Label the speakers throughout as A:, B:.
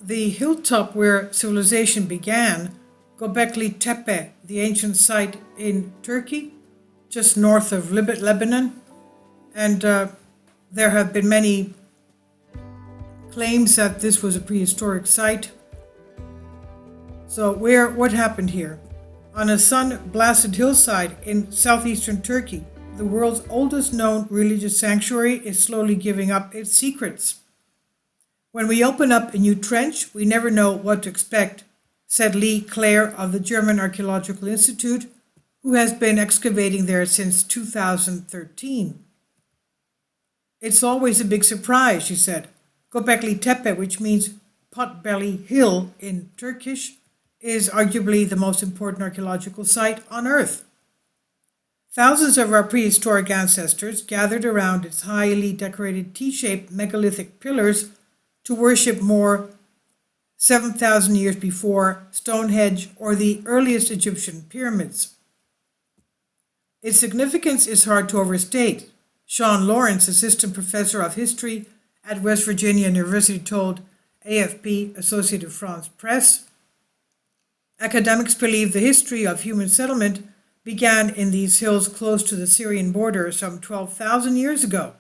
A: The hilltop where civilization began, Göbekli Tepe, the ancient site in Turkey, just north of Lebanon, and there have been many claims that this was a prehistoric site. So what happened here? On a sun-blasted hillside in southeastern Turkey, the world's oldest known religious sanctuary is slowly giving up its secrets. When we open up a new trench, we never know what to expect, said Lee Clare of the German Archaeological Institute, who has been excavating there since 2013. It's always a big surprise, she said. Göbekli Tepe, which means potbelly hill in Turkish, is arguably the most important archaeological site on Earth. Thousands of our prehistoric ancestors gathered around its highly decorated T-shaped megalithic pillars to worship more 7,000 years before Stonehenge or the earliest Egyptian pyramids. Its significance is hard to overstate. Sean Lawrence, assistant professor of history at West Virginia University, told AFP, Associated France Press. Academics believe the history of human settlement began in these hills close to the Syrian border some 12,000 years ago,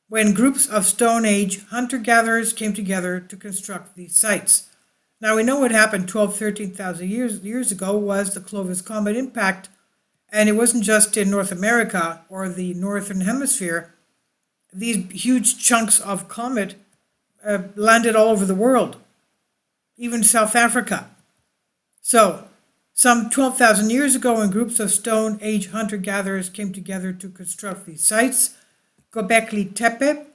A: when groups of Stone Age hunter-gatherers came together to construct these sites. Now we know what happened 13,000 years ago was the Clovis comet impact, and it wasn't just in North America or the Northern Hemisphere. These huge chunks of comet landed all over the world, even South Africa. So, some 12,000 years ago, when groups of Stone Age hunter-gatherers came together to construct these sites, Göbekli Tepe,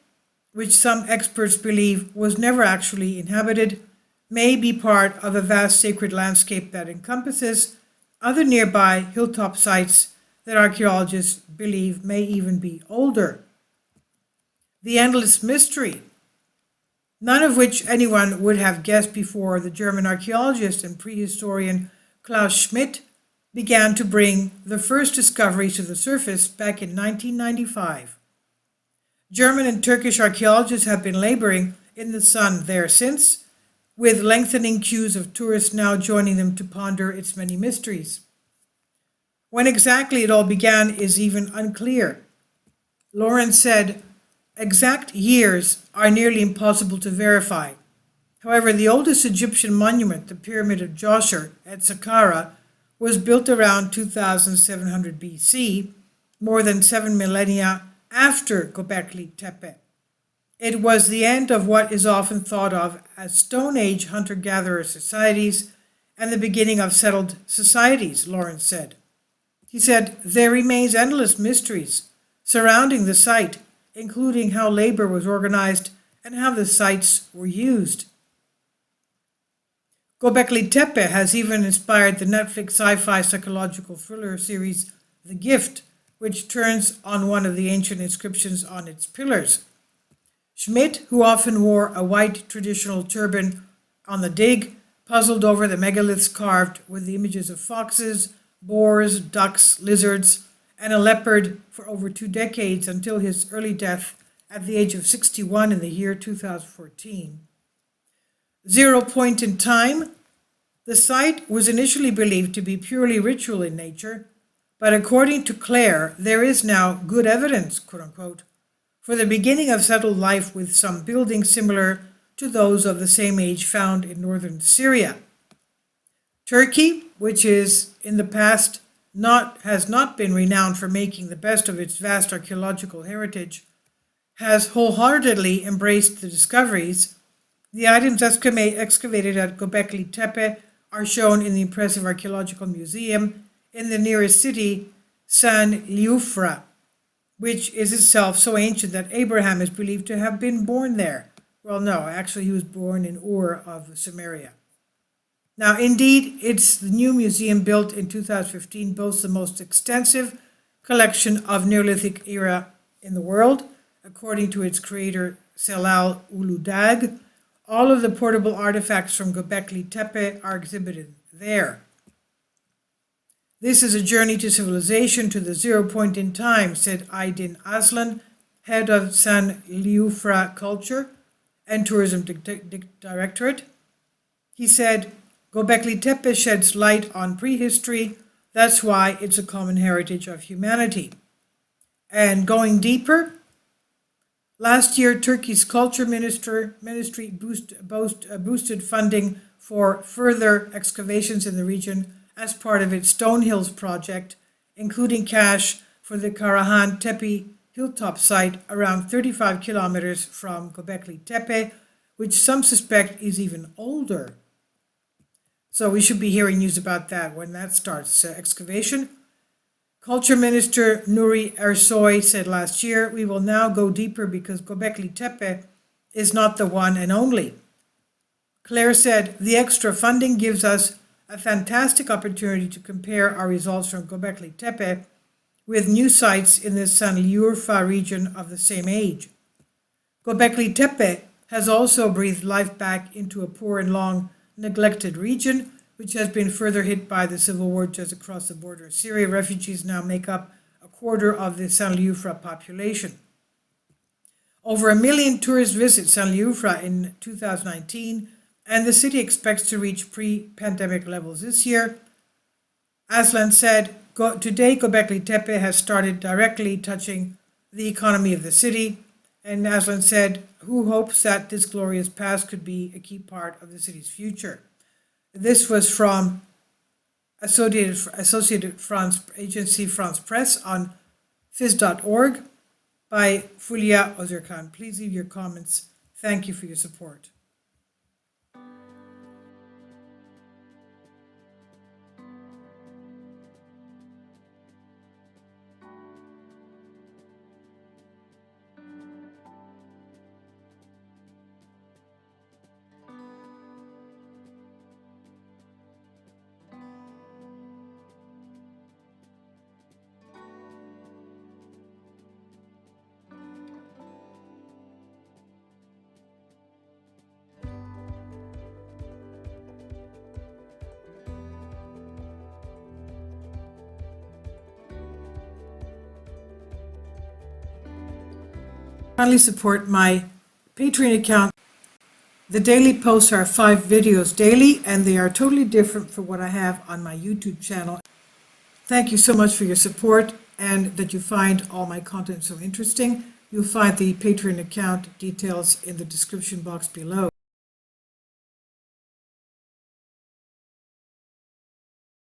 A: which some experts believe was never actually inhabited, may be part of a vast sacred landscape that encompasses other nearby hilltop sites that archaeologists believe may even be older. The endless mystery, none of which anyone would have guessed before the German archaeologist and prehistorian Klaus Schmidt began to bring the first discoveries to the surface back in 1995. German and Turkish archaeologists have been laboring in the sun there since, with lengthening queues of tourists now joining them to ponder its many mysteries. When exactly it all began is even unclear. Lawrence said, exact years are nearly impossible to verify. However, the oldest Egyptian monument, the Pyramid of Djoser at Saqqara, was built around 2700 BC, more than 7 millennia after Göbekli Tepe. It was the end of what is often thought of as Stone Age hunter-gatherer societies and the beginning of settled societies, Lawrence said. He said, there remains endless mysteries surrounding the site, including how labor was organized and how the sites were used. Göbekli Tepe has even inspired the Netflix sci-fi psychological thriller series The Gift, which turns on one of the ancient inscriptions on its pillars. Schmidt, who often wore a white traditional turban on the dig, puzzled over the megaliths carved with the images of foxes, boars, ducks, lizards, and a leopard for over 2 decades until his early death at the age of 61 in the year 2014. Zero point in time. The site was initially believed to be purely ritual in nature, but according to Clare, there is now good evidence, quote-unquote, for the beginning of settled life with some buildings similar to those of the same age found in northern Syria. Turkey, which is in the past has not been renowned for making the best of its vast archaeological heritage, has wholeheartedly embraced the discoveries. The items excavated at Göbekli Tepe are shown in the impressive archaeological museum in the nearest city, San Liufra, which is itself so ancient that Abraham is believed to have been born there. Well, no, actually he was born in Ur of Samaria. Now, indeed, it's the new museum built in 2015 boasts the most extensive collection of Neolithic era in the world, according to its creator, Celal Uludag. All of the portable artifacts from Göbekli Tepe are exhibited there. This is a journey to civilization to the 0 point in time, said Aydin Aslan, head of San Liufra culture, and Tourism Directorate. He said, Göbekli Tepe sheds light on prehistory. That's why it's a common heritage of humanity. And going deeper, last year Turkey's culture ministry boosted funding for further excavations in the region as part of its Stone Hills project, including cash for the Karahan Tepe Hilltop site around 35 kilometers from Göbekli Tepe, which some suspect is even older. So we should be hearing news about that when that starts excavation. Culture Minister Nuri Ersoy said last year, we will now go deeper because Göbekli Tepe is not the one and only. Claire said, the extra funding gives us a fantastic opportunity to compare our results from Göbekli Tepe with new sites in the Şanlıurfa region of the same age. Göbekli Tepe has also breathed life back into a poor and long neglected region, which has been further hit by the civil war just across the border of Syria. Refugees now make up a quarter of the Şanlıurfa population. Over 1 million tourists visit Şanlıurfa in 2019, and the city expects to reach pre-pandemic levels this year. Aslan said, today Göbekli Tepe has started directly touching the economy of the city, and Aslan said, who hopes that this glorious past could be a key part of the city's future. This was from Associated France Agency France Press on fizz.org by Fulya Ozerkan. Please leave your comments. Thank you for your support. Kindly support my Patreon account. The daily posts are 5 videos daily, and they are totally different from what I have on my YouTube channel. Thank you so much for your support and that you find all my content so interesting. You'll find the Patreon account details in the description box below.